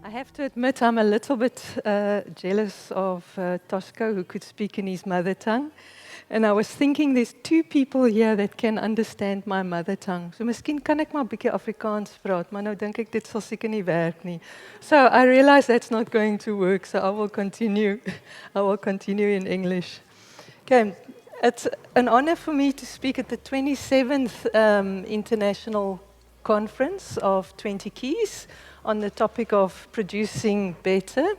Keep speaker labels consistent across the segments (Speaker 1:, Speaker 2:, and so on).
Speaker 1: I have to admit I'm a little bit jealous of Tosco, who could speak in his mother tongue. And I was thinking there's two people here that can understand my mother tongue. So miskien kan ek maar 'n bietjie Afrikaans praat, maar nou dink ek dit sal seker nie werk nie. So I realize that's not going to work, so I will continue. I will continue in English. Okay, it's an honor for me to speak at the 27th International Conference of 20 Keys on the topic of producing better.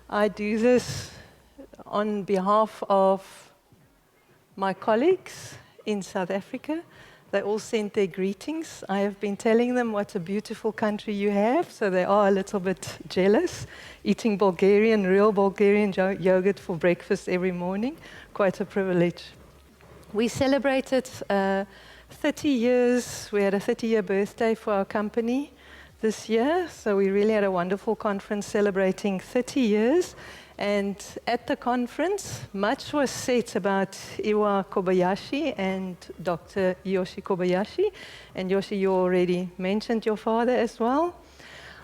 Speaker 1: I do this on behalf of my colleagues in South Africa. They all sent their greetings. I have been telling them what a beautiful country you have, so they are a little bit jealous. Eating Bulgarian, real Bulgarian yogurt for breakfast every morning, quite a privilege. We celebrated 30 years, we had a 30-year birthday for our company this year, so we really had a wonderful conference celebrating 30 years. And at the conference, much was said about Iwa Kobayashi and Dr. Yoshi Kobayashi. And Yoshi, you already mentioned your father as well.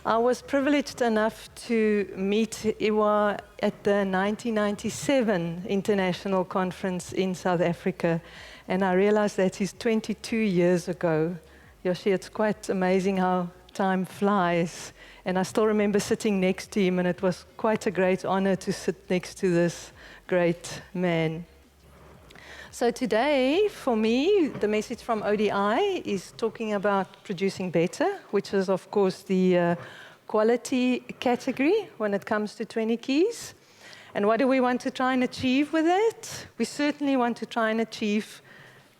Speaker 1: I was privileged enough to meet Iwa at the 1997 International Conference in South Africa. And I realized that is 22 years ago. Yoshi, it's quite amazing how time flies. And I still remember sitting next to him, and it was quite a great honor to sit next to this great man. So today, for me, the message from ODI is talking about producing better, which is, of course, the quality category when it comes to 20 keys. And what do we want to try and achieve with it? We certainly want to try and achieve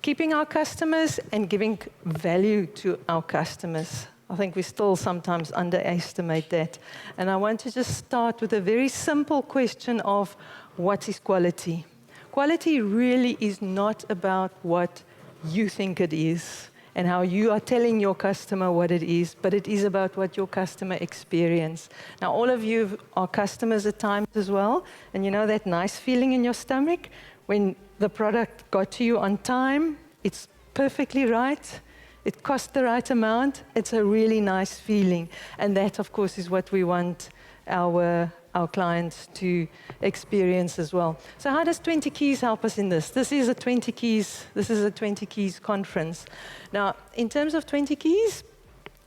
Speaker 1: keeping our customers and giving value to our customers. I think we still sometimes underestimate that. And I want to just start with a very simple question of what is quality? Quality really is not about what you think it is and how you are telling your customer what it is, but it is about what your customer experience. Now, all of you are customers at times as well, and you know that nice feeling in your stomach when the product got to you on time, it's perfectly right, it cost the right amount, it's a really nice feeling. And that, of course, is what we want our clients to experience as well. So how does 20 Keys help us in this? This is a 20 Keys conference. Now, in terms of 20 Keys,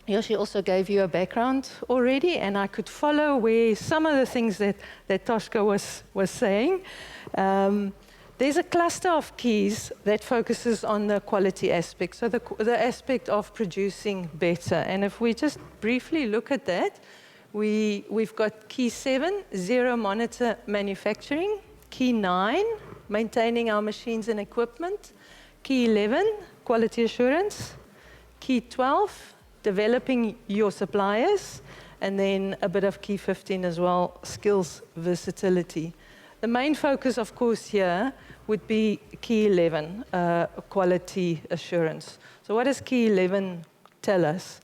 Speaker 1: Yoshi also gave you a background already, and I could follow where some of the things that Toshka was saying. There's a cluster of keys that focuses on the quality aspect, so the aspect of producing better. And if we just briefly look at that, we've got key 7, zero monitor manufacturing, key 9, maintaining our machines and equipment, key 11, quality assurance, key 12, developing your suppliers, and then a bit of key 15 as well, skills versatility. The main focus, of course, here would be key 11, quality assurance. So what does key 11 tell us?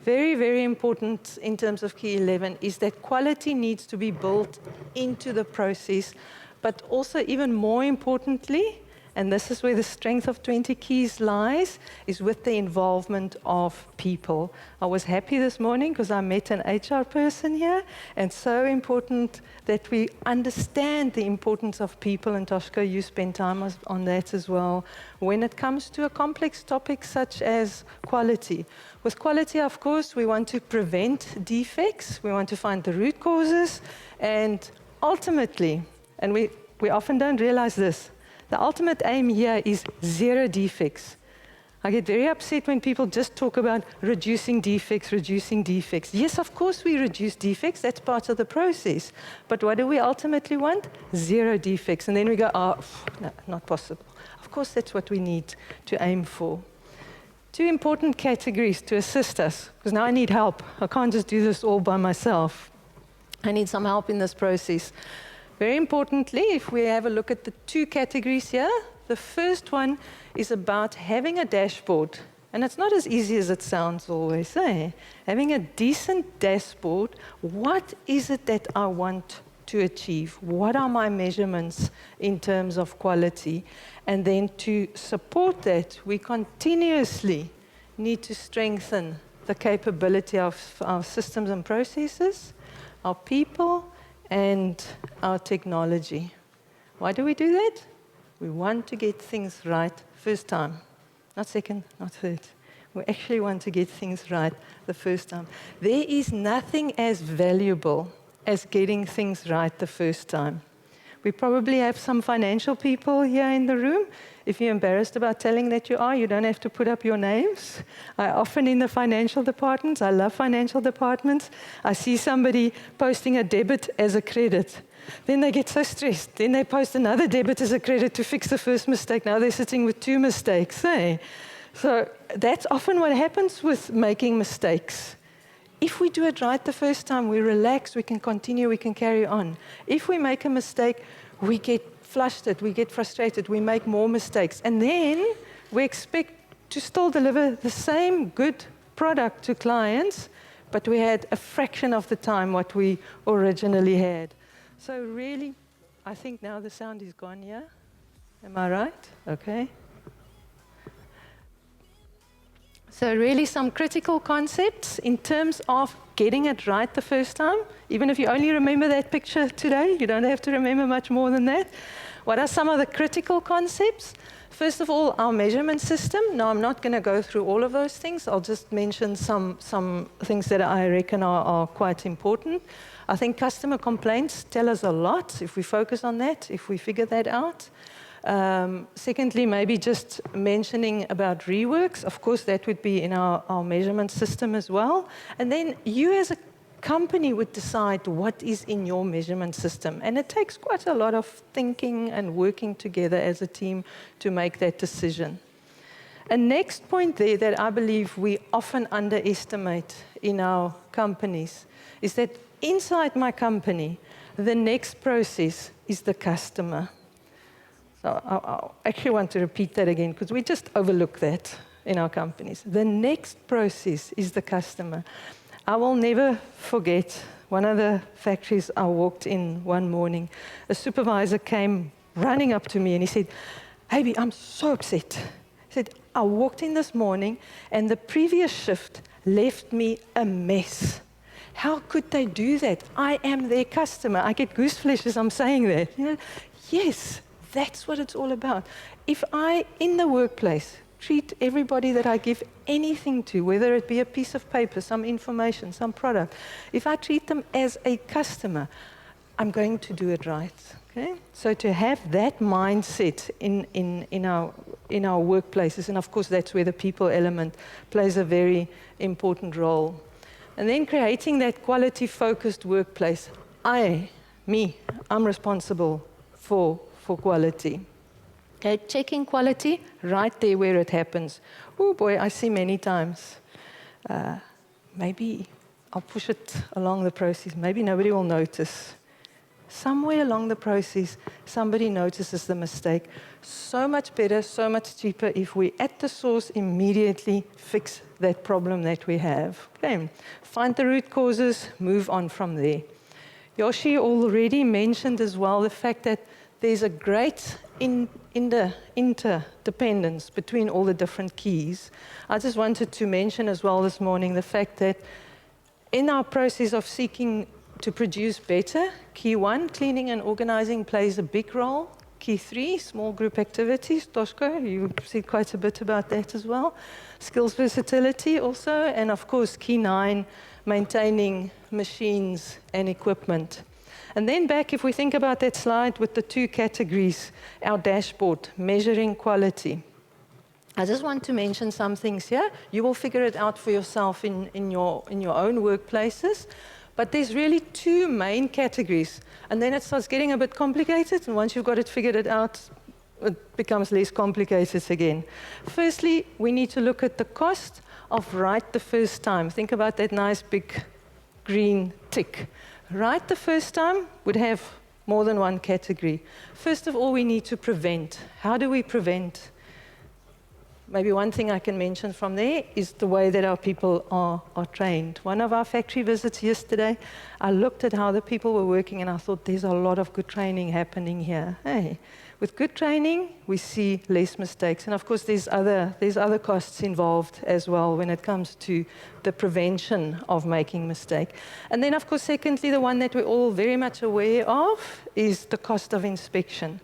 Speaker 1: Very, very important in terms of key 11 is that quality needs to be built into the process, but also even more importantly, and this is where the strength of 20 Keys lies, is with the involvement of people. I was happy this morning because I met an HR person here, and so important that we understand the importance of people, and Toshka, you spend time on that as well, when it comes to a complex topic such as quality. With quality, of course, we want to prevent defects, we want to find the root causes, and ultimately, and we often don't realize this, the ultimate aim here is zero defects. I get very upset when people just talk about reducing defects. Yes, of course we reduce defects, that's part of the process. But what do we ultimately want? Zero defects. And then we go, no, not possible. Of course that's what we need to aim for. Two important categories to assist us, because now I need help. I can't just do this all by myself. I need some help in this process. Very importantly, if we have a look at the two categories here, the first one is about having a dashboard. And it's not as easy as it sounds always, eh? Having a decent dashboard, what is it that I want to achieve? What are my measurements in terms of quality? And then to support that, we continuously need to strengthen the capability of our systems and processes, our people, and our technology. Why do we do that? We want to get things right first time. Not second, not third. We actually want to get things right the first time. There is nothing as valuable as getting things right the first time. We probably have some financial people here in the room. If you're embarrassed about telling that you are, you don't have to put up your names. I often in the financial departments, I love financial departments, I see somebody posting a debit as a credit. Then they get so stressed. Then they post another debit as a credit to fix the first mistake. Now they're sitting with 2 mistakes. Eh? So that's often what happens with making mistakes. If we do it right the first time, we relax, we can continue, we can carry on. If we make a mistake, we get flustered, we get frustrated, we make more mistakes. And then we expect to still deliver the same good product to clients, but we had a fraction of the time what we originally had. So really, I think now the sound is gone here. Am I right? Okay. So really some critical concepts in terms of getting it right the first time. Even if you only remember that picture today, you don't have to remember much more than that. What are some of the critical concepts? First of all, our measurement system. Now, I'm not going to go through all of those things. I'll just mention some things that I reckon are quite important. I think customer complaints tell us a lot if we focus on that, if we figure that out. Secondly, maybe just mentioning about reworks. Of course, that would be in our measurement system as well. And then you as a company would decide what is in your measurement system. And it takes quite a lot of thinking and working together as a team to make that decision. A next point there that I believe we often underestimate in our companies is that inside my company, the next process is the customer. So I actually want to repeat that again because we just overlook that in our companies. The next process is the customer. I will never forget one of the factories I walked in one morning. A supervisor came running up to me and he said, "Huibie, I'm so upset." He said, "I walked in this morning and the previous shift left me a mess. How could they do that? I am their customer." I get goose flesh as I'm saying that. You know, yes. That's what it's all about. If I, in the workplace, treat everybody that I give anything to, whether it be a piece of paper, some information, some product, if I treat them as a customer, I'm going to do it right. Okay? So to have that mindset in our workplaces, and of course that's where the people element plays a very important role. And then creating that quality-focused workplace. I'm responsible for quality. Okay, checking quality right there where it happens. Oh boy, I see many times. Maybe I'll push it along the process. Maybe nobody will notice. Somewhere along the process, somebody notices the mistake. So much better, so much cheaper if we at the source immediately fix that problem that we have. Okay. Find the root causes, move on from there. Yoshi already mentioned as well the fact that there's a great interdependence between all the different keys. I just wanted to mention as well this morning the fact that in our process of seeking to produce better, key 1, cleaning and organizing plays a big role. Key 3, small group activities. Toshko, you said quite a bit about that as well. Skills versatility also, and of course key 9, maintaining machines and equipment. And then back, if we think about that slide with the 2 categories, our dashboard, measuring quality. I just want to mention some things here. You will figure it out for yourself in your own workplaces. But there's really 2 main categories. And then it starts getting a bit complicated. And once you've got it figured out, it becomes less complicated again. Firstly, we need to look at the cost of right the first time. Think about that nice big green tick. Right the first time would have more than one category. First of all, we need to prevent. How do we prevent? maybe one thing I can mention from there is the way that our people are trained. One of our factory visits yesterday, I looked at how the people were working and I thought there's a lot of good training happening here. Hey, with good training, we see less mistakes. And of course, there's other costs involved as well when it comes to the prevention of making mistake. And then, of course, secondly, the one that we're all very much aware of is the cost of inspection.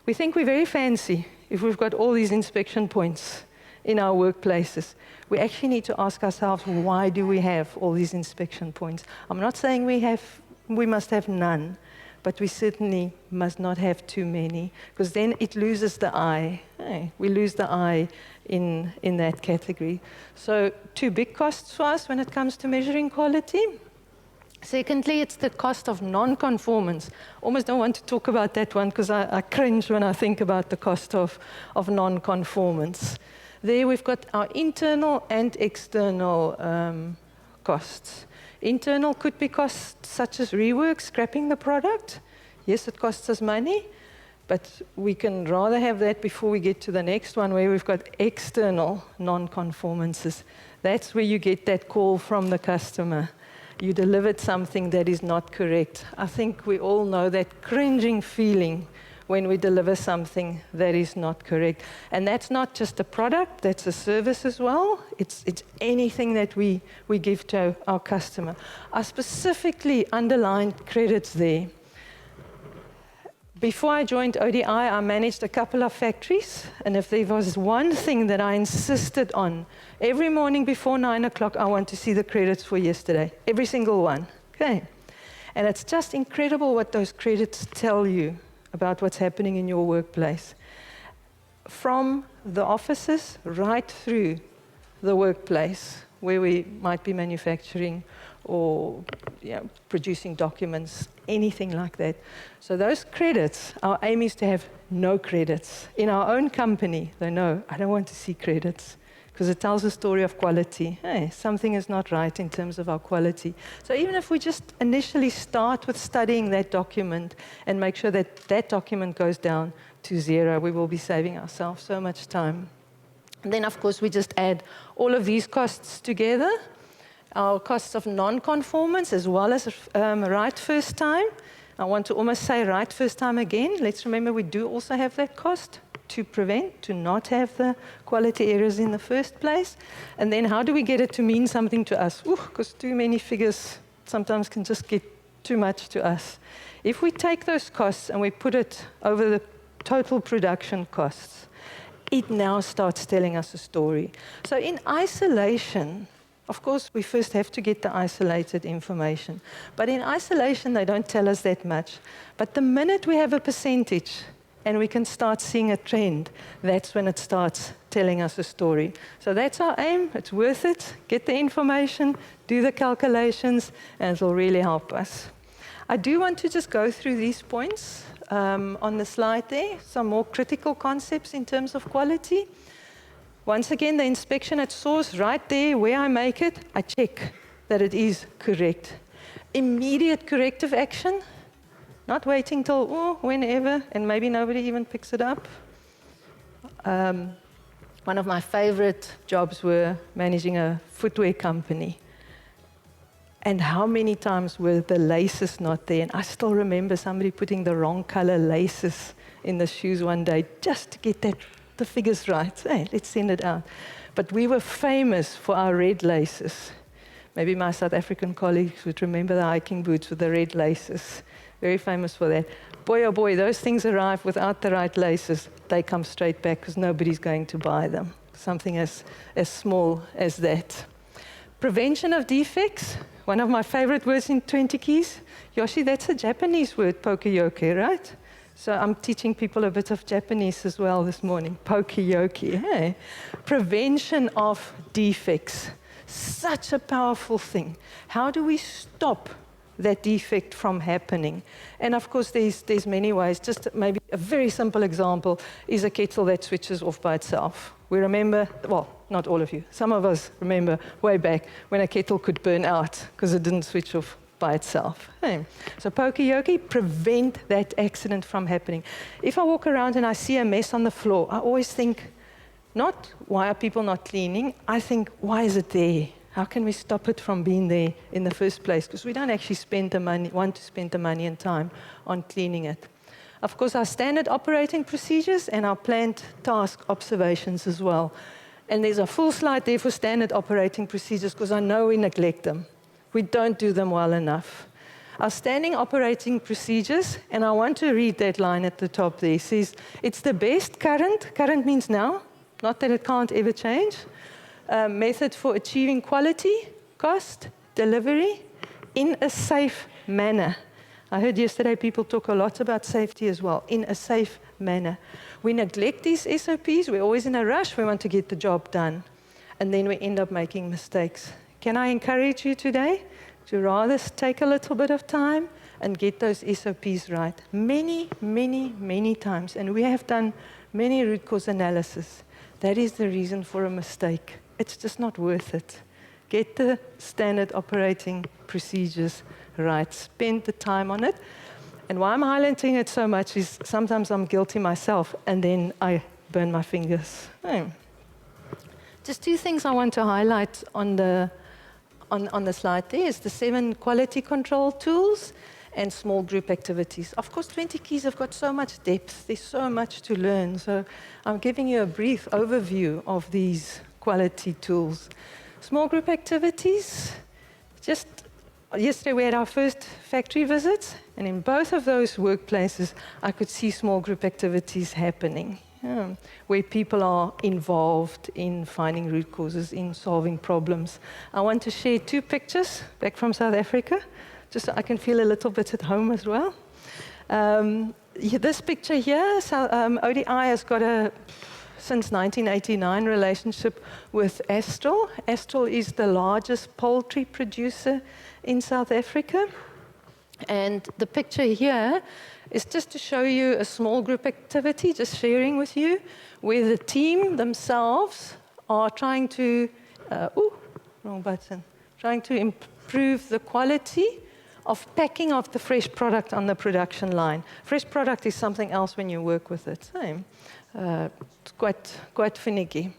Speaker 1: We think we're very fancy if we've got all these inspection points in our workplaces. We actually need to ask ourselves, why do we have all these inspection points? I'm not saying we must have none, but we certainly must not have too many, because then it loses the eye. We lose the eye in that category. So 2 big costs for us when it comes to measuring quality. Secondly, it's the cost of non-conformance. Almost don't want to talk about that one because I cringe when I think about the cost of non-conformance. There we've got our internal and external costs. Internal could be costs such as rework, scrapping the product. Yes, it costs us money, but we can rather have that before we get to the next one where we've got external non-conformances. That's where you get that call from the customer. You delivered something that is not correct. I think we all know that cringing feeling when we deliver something that is not correct. And that's not just a product, that's a service as well. It's anything that we give to our customer. I specifically underlined credits there. Before I joined ODI, I managed a couple of factories, and if there was one thing that I insisted on, every morning before 9 o'clock, I want to see the credits for yesterday, every single one, okay? And it's just incredible what those credits tell you about what's happening in your workplace. From the offices right through the workplace, where we might be manufacturing or producing documents, anything like that. So those credits, our aim is to have no credits. In our own company, they know, I don't want to see credits because it tells a story of quality. Hey, something is not right in terms of our quality. So even if we just initially start with studying that document and make sure that that document goes down to 0, we will be saving ourselves so much time. And then, of course, we just add all of these costs together, our costs of non-conformance as well as right first time. I want to almost say right first time again. Let's remember we do also have that cost to prevent, to not have the quality errors in the first place. And then how do we get it to mean something to us? Because too many figures sometimes can just get too much to us. If we take those costs and we put it over the total production costs, it now starts telling us a story. So in isolation, of course, we first have to get the isolated information. But in isolation, they don't tell us that much. But the minute we have a percentage and we can start seeing a trend, that's when it starts telling us a story. So that's our aim. It's worth it. Get the information, do the calculations, and it will really help us. I do want to just go through these points on the slide there, some more critical concepts in terms of quality. Once again, the inspection at source, right there where I make it, I check that it is correct. Immediate corrective action, not waiting till whenever, and maybe nobody even picks it up. One of my favorite jobs were managing a footwear company. And how many times were the laces not there? And I still remember somebody putting the wrong color laces in the shoes one day just to get the figures right. Hey, let's send it out. But we were famous for our red laces. Maybe my South African colleagues would remember the hiking boots with the red laces. Very famous for that. Boy, oh boy, those things arrive without the right laces. They come straight back because nobody's going to buy them. Something as small as that. Prevention of defects. One of my favorite words in 20 Keys. Yoshi, that's a Japanese word, pokeyoke, right? So I'm teaching people a bit of Japanese as well this morning. Pokeyoke, hey? Prevention of defects. Such a powerful thing. How do we stop that defect from happening? And of course, there's many ways. Just maybe a very simple example is a kettle that switches off by itself. We remember, well, not all of you, some of us remember way back when a kettle could burn out because it didn't switch off by itself. Hey. So pokeyoke, prevent that accident from happening. If I walk around and I see a mess on the floor, I always think, Not why are people not cleaning, I think why is it there? How can we stop it from being there in the first place? Because we don't actually want to spend the money and time on cleaning it. Of course, our standard operating procedures and our planned task observations as well. And there's a full slide there for standard operating procedures because I know we neglect them. We don't do them well enough. Our standing operating procedures, and I want to read that line at the top there, says, it's the best current means now, not that it can't ever change, method for achieving quality, cost, delivery in a safe manner. I heard yesterday people talk a lot about safety as well, in a safe manner. We neglect these SOPs, we're always in a rush, we want to get the job done, and then we end up making mistakes. Can I encourage you today to rather take a little bit of time and get those SOPs right? Many, many, many times, and we have done many root cause analysis. That is the reason for a mistake. It's just not worth it. Get the standard operating procedures right. Spend the time on it. And why I'm highlighting it so much is sometimes I'm guilty myself, and then I burn my fingers. Just two things I want to highlight on the slide there is the 7 quality control tools and small group activities. Of course, 20 keys have got so much depth. There's so much to learn. So I'm giving you a brief overview of these quality tools. Small group activities, just yesterday we had our first factory visit, and in both of those workplaces, I could see small group activities happening, where people are involved in finding root causes, in solving problems. I want to share 2 pictures back from South Africa, just so I can feel a little bit at home as well. This picture here, ODI has got a, since 1989, relationship with Astral. Astral is the largest poultry producer in South Africa. And the picture here is just to show you a small group activity, just sharing with you, where the team themselves are trying to, trying to improve the quality of packing of the fresh product on the production line. Fresh product is something else when you work with it. It's quite finicky.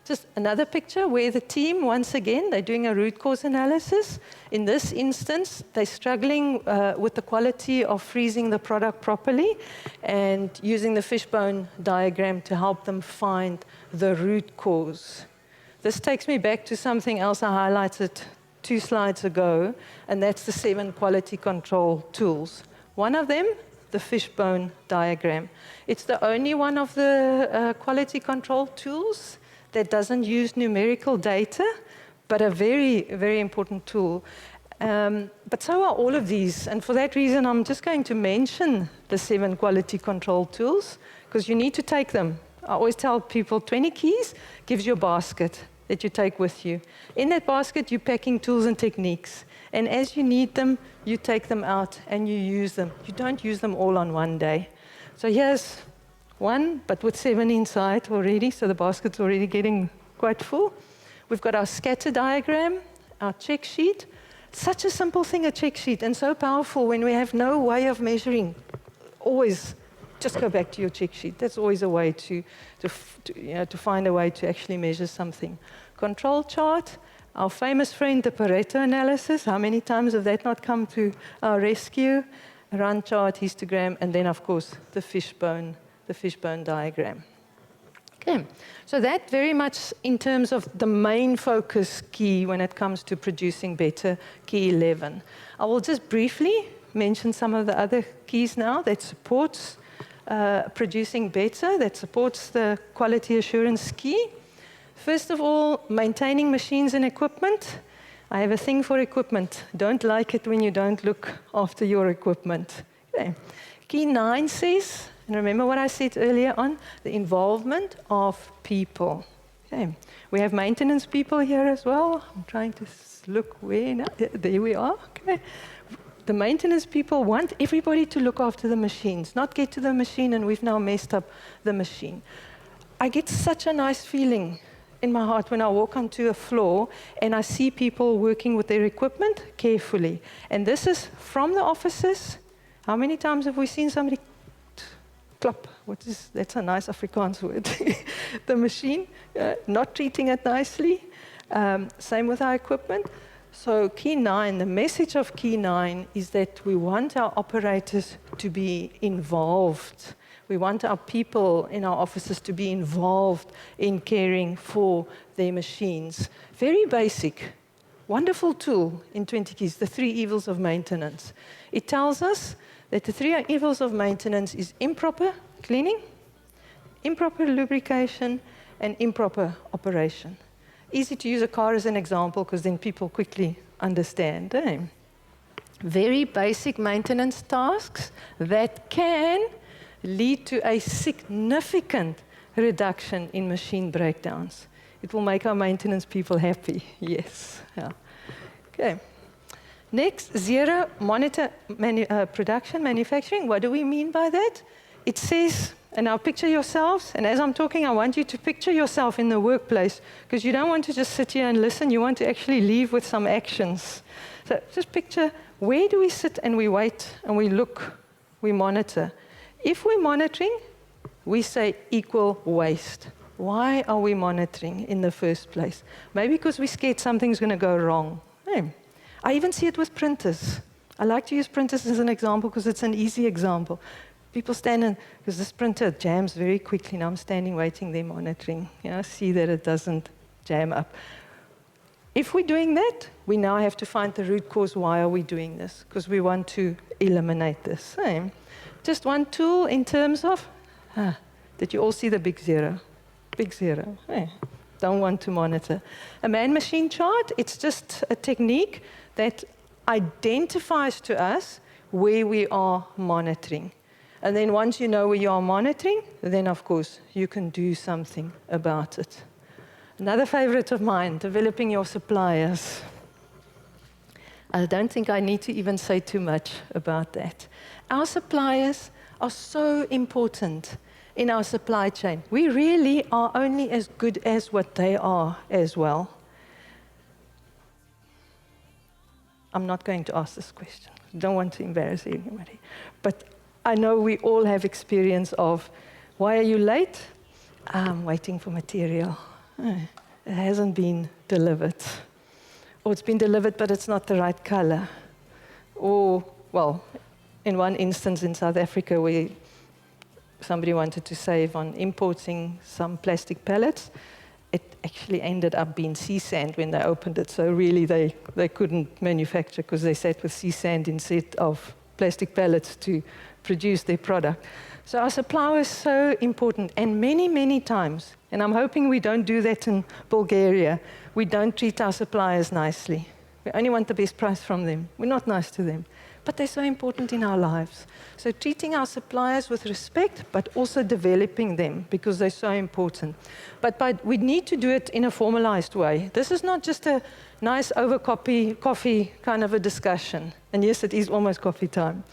Speaker 1: Just another picture where the team, once again, they're doing a root cause analysis. In this instance, they're struggling with the quality of freezing the product properly and using the fishbone diagram to help them find the root cause. This takes me back to something else I highlighted 2 slides ago, and that's the 7 quality control tools. One of them, the fishbone diagram. It's the only one of the quality control tools that doesn't use numerical data, but a very, very important tool. But so are all of these, and for that reason, I'm just going to mention the 7 quality control tools, because you need to take them. I always tell people 20 keys gives you a basket that you take with you. In that basket, you're packing tools and techniques, and as you need them, you take them out and you use them. You don't use them all on one day. So here's one, but with 7 inside already, so the basket's already getting quite full. We've got our scatter diagram, our check sheet. Such a simple thing, a check sheet, and so powerful when we have no way of measuring. Always just go back to your check sheet. That's always a way to find a way to actually measure something. Control chart, our famous friend, the Pareto analysis. How many times have that not come to our rescue? Run chart, histogram, and then, of course, the fishbone diagram. Okay, so that very much in terms of the main focus key when it comes to producing better, key 11. I will just briefly mention some of the other keys now that supports producing better, that supports the quality assurance key. First of all, maintaining machines and equipment. I have a thing for equipment. Don't like it when you don't look after your equipment. Okay. Key 9 says, and remember what I said earlier on, the involvement of people. Okay. We have maintenance people here as well. I'm trying to look where now. There we are. Okay. The maintenance people want everybody to look after the machines, not get to the machine and we've now messed up the machine. I get such a nice feeling in my heart when I walk onto a floor and I see people working with their equipment carefully. And this is from the offices. How many times have we seen somebody plop that's a nice Afrikaans word, the machine, not treating it nicely. Same with our equipment. So key 9, the message of key 9 is that we want our operators to be involved. We want our people in our offices to be involved in caring for their machines. Very basic, wonderful tool in 20 keys, the 3 evils of maintenance. It tells us that the 3 evils of maintenance is improper cleaning, improper lubrication, and improper operation. Easy to use a car as an example because then people quickly understand. Very basic maintenance tasks that can lead to a significant reduction in machine breakdowns. It will make our maintenance people happy, yes. Yeah. Okay. Next, zero monitor production manufacturing. What do we mean by that? It says, and now picture yourselves, and as I'm talking, I want you to picture yourself in the workplace, because you don't want to just sit here and listen, you want to actually leave with some actions. So just picture, where do we sit and we wait and we look, we monitor? If we're monitoring, we say equal waste. Why are we monitoring in the first place? Maybe because we're scared something's going to go wrong. I even see it with printers. I like to use printers as an example because it's an easy example. People stand in, because this printer jams very quickly, and I'm standing waiting there monitoring. See that it doesn't jam up. If we're doing that, we now have to find the root cause. Why are we doing this? Because we want to eliminate this. Just one tool in terms of, did you all see the big zero? Big zero. Don't want to monitor. A man-machine chart, it's just a technique that identifies to us where we are monitoring. And then once you know where you are monitoring, then of course you can do something about it. Another favorite of mine, developing your suppliers. I don't think I need to even say too much about that. Our suppliers are so important in our supply chain. We really are only as good as what they are as well. I'm not going to ask this question. I don't want to embarrass anybody. But I know we all have experience of, why are you late? I'm waiting for material. It hasn't been delivered. Or it's been delivered, but it's not the right color. Or, well, in one instance in South Africa, where somebody wanted to save on importing some plastic pallets, it actually ended up being sea sand when they opened it. So really, they couldn't manufacture because they sat with sea sand instead of plastic pallets to produce their product. So our supply is so important, and many, many times, and I'm hoping we don't do that in Bulgaria, we don't treat our suppliers nicely. We only want the best price from them. We're not nice to them. But they're so important in our lives. So treating our suppliers with respect, but also developing them, because they're so important. But we need to do it in a formalized way. This is not just a nice over coffee kind of a discussion. And yes, it is almost coffee time.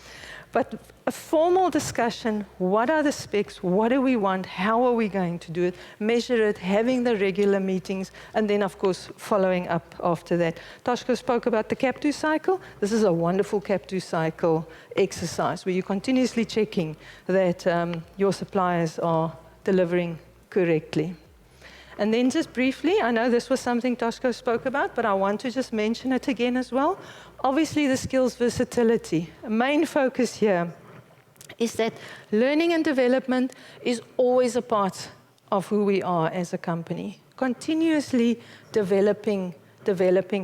Speaker 1: But a formal discussion, what are the specs, what do we want, how are we going to do it, measure it, having the regular meetings, and then, of course, following up after that. Toshko spoke about the CAP2 cycle. This is a wonderful CAP2 cycle exercise where you're continuously checking that your suppliers are delivering correctly. And then just briefly, I know this was something Toshko spoke about, but I want to just mention it again as well. Obviously, the skills versatility. A main focus here is that learning and development is always a part of who we are as a company. Continuously developing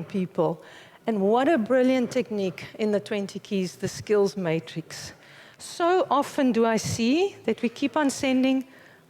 Speaker 1: people. And what a brilliant technique in the 20 keys, the skills matrix. So often do I see that we keep on sending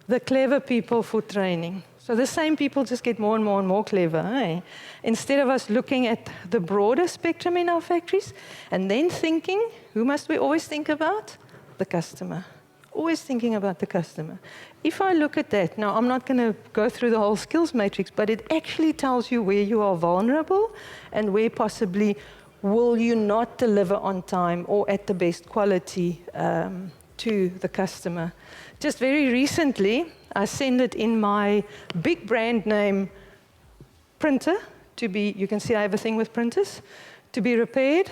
Speaker 1: the clever people for training. So the same people just get more and more and more clever. Instead of us looking at the broader spectrum in our factories and then thinking, who must we always think about? The customer. Always thinking about the customer. If I look at that, now I'm not going to go through the whole skills matrix, but it actually tells you where you are vulnerable and where possibly will you not deliver on time or at the best quality to the customer. Just very recently, I sent it in my big brand name printer to be, you can see I have a thing with printers, to be repaired.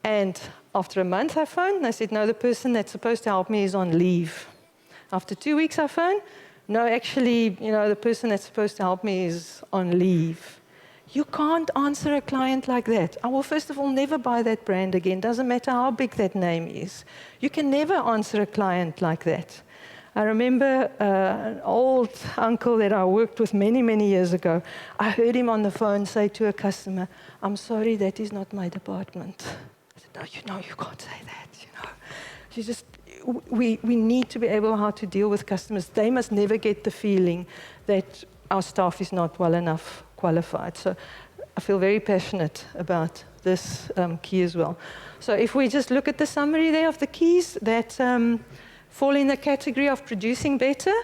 Speaker 1: And after a month I phoned and I said, no, the person that's supposed to help me is on leave. After 2 weeks, I phone. No, actually, the person that's supposed to help me is on leave. You can't answer a client like that. I will, first of all, never buy that brand again. Doesn't matter how big that name is. You can never answer a client like that. I remember an old uncle that I worked with many, many years ago. I heard him on the phone say to a customer, "I'm sorry, that is not my department." I said, "No, you can't say that, You just, we need to be able how to deal with customers. They must never get the feeling that our staff is not well enough qualified." So I feel very passionate about this key as well. So if we just look at the summary there of the keys that fall in the category of producing better,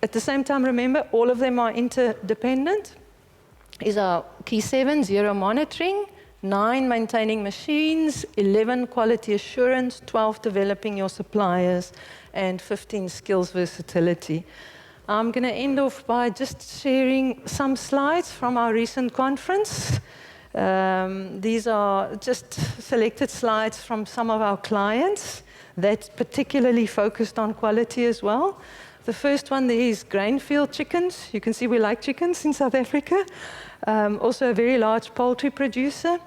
Speaker 1: at the same time, remember, all of them are interdependent. Is our key 7, 0 monitoring, 9, maintaining machines, 11, quality assurance, 12, developing your suppliers, and 15, skills versatility. I'm going to end off by just sharing some slides from our recent conference. These are just selected slides from some of our clients that particularly focused on quality as well. The first one there is Grainfield chickens. You can see we like chickens in South Africa. Also a very large poultry producer.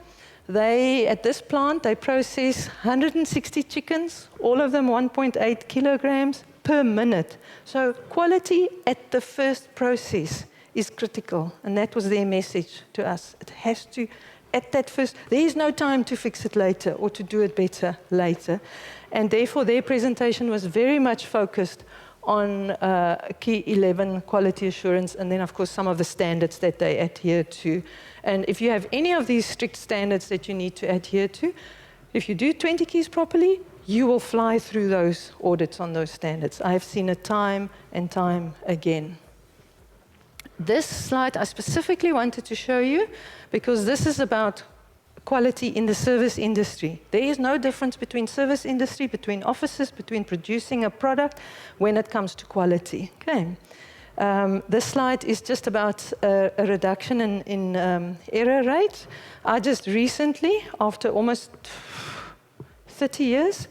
Speaker 1: At this plant, they process 160 chickens, all of them 1.8 kilograms per minute. So quality at the first process is critical, and that was their message to us. It has to, at that first, there is no time to fix it later or to do it better later. And therefore, their presentation was very much focused on key 11, quality assurance, and then, of course, some of the standards that they adhere to. And if you have any of these strict standards that you need to adhere to, if you do 20 keys properly, you will fly through those audits on those standards. I have seen it time and time again. This slide I specifically wanted to show you because this is about quality in the service industry. There is no difference between service industry, between offices, between producing a product when it comes to quality. Okay. This slide is just about a reduction in error rate. I just recently, after almost 30 years,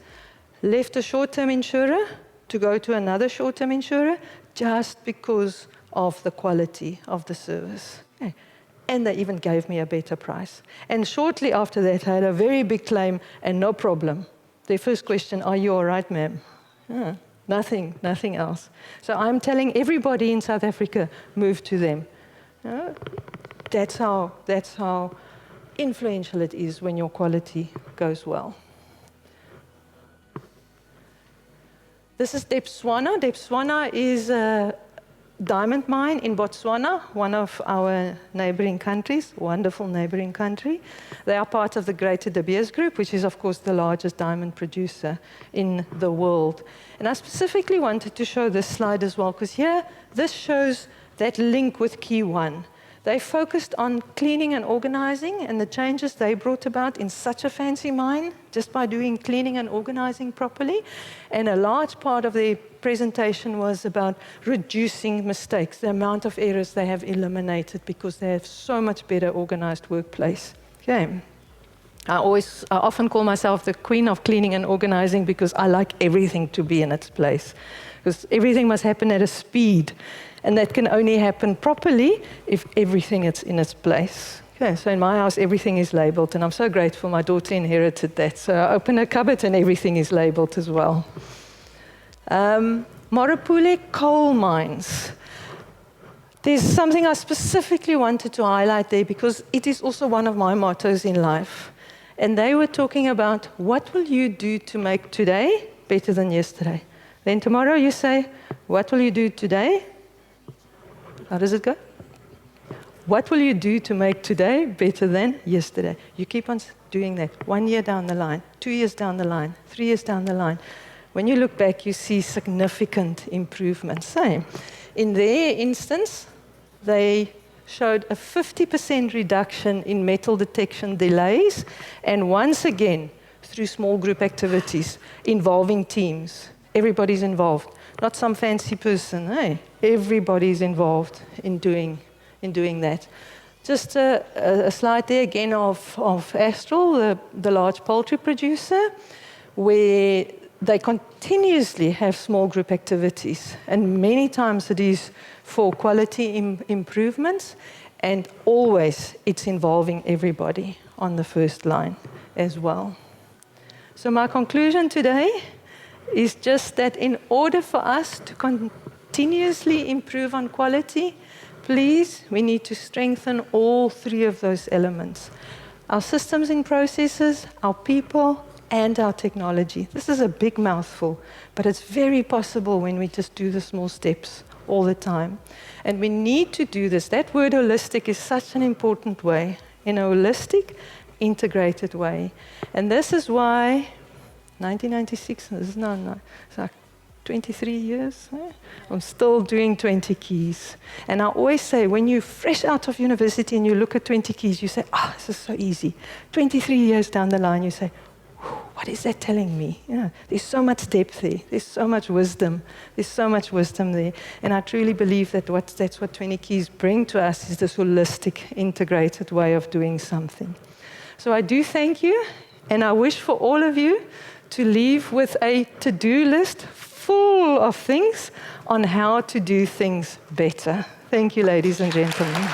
Speaker 1: left a short-term insurer to go to another short-term insurer just because of the quality of the service. Okay. And they even gave me a better price. And shortly after that, I had a very big claim and no problem. Their first question, "Are you all right, ma'am?" Nothing else. So I'm telling everybody in South Africa, move to them. That's how influential it is when your quality goes well. This is Debswana. Debswana is a diamond mine in Botswana, one of our neighboring countries, wonderful neighboring country. They are part of the Greater De Beers Group, which is, of course, the largest diamond producer in the world. And I specifically wanted to show this slide as well, because here, this shows that link with Key 1. They focused on cleaning and organizing and the changes they brought about in such a fancy mine just by doing cleaning and organizing properly. And a large part of their presentation was about reducing mistakes, the amount of errors they have eliminated because they have so much better organized workplace. Okay. I often call myself the queen of cleaning and organizing because I like everything to be in its place. Because everything must happen at a speed. And that can only happen properly if everything is in its place. Okay, so in my house, everything is labeled, and I'm so grateful my daughter inherited that. So I open a cupboard and everything is labeled as well. Morupule coal mines. There's something I specifically wanted to highlight there because it is also one of my mottos in life. And they were talking about what will you do to make today better than yesterday? Then tomorrow you say, what will you do today? How does it go? What will you do to make today better than yesterday? You keep on doing that 1 year down the line, 2 years down the line, 3 years down the line. When you look back, you see significant improvements. Same. In their instance, they showed a 50% reduction in metal detection delays, and once again, through small group activities involving teams. Everybody's involved. Not some fancy person, hey? Everybody's involved in doing that. Just a slide there again of Astral, the large poultry producer, where they continuously have small group activities, and many times it is for quality improvements, and always it's involving everybody on the first line as well. So my conclusion today is just that in order for us to continuously improve on quality, please, we need to strengthen all three of those elements: our systems and processes, our people, and our technology. This is a big mouthful, but it's very possible when we just do the small steps all the time. And we need to do this. That word holistic is such an important way, in a holistic, integrated way. And this is why 1996, this is now it's like 23 years, I'm still doing 20 keys. And I always say, when you're fresh out of university and you look at 20 keys, you say, this is so easy. 23 years down the line, you say, what is that telling me? There's so much depth there. There's so much wisdom. There's so much wisdom there. And I truly believe that that's what 20 keys bring to us, is this holistic, integrated way of doing something. So I do thank you, and I wish for all of you to leave with a to-do list full of things on how to do things better. Thank you, ladies and gentlemen.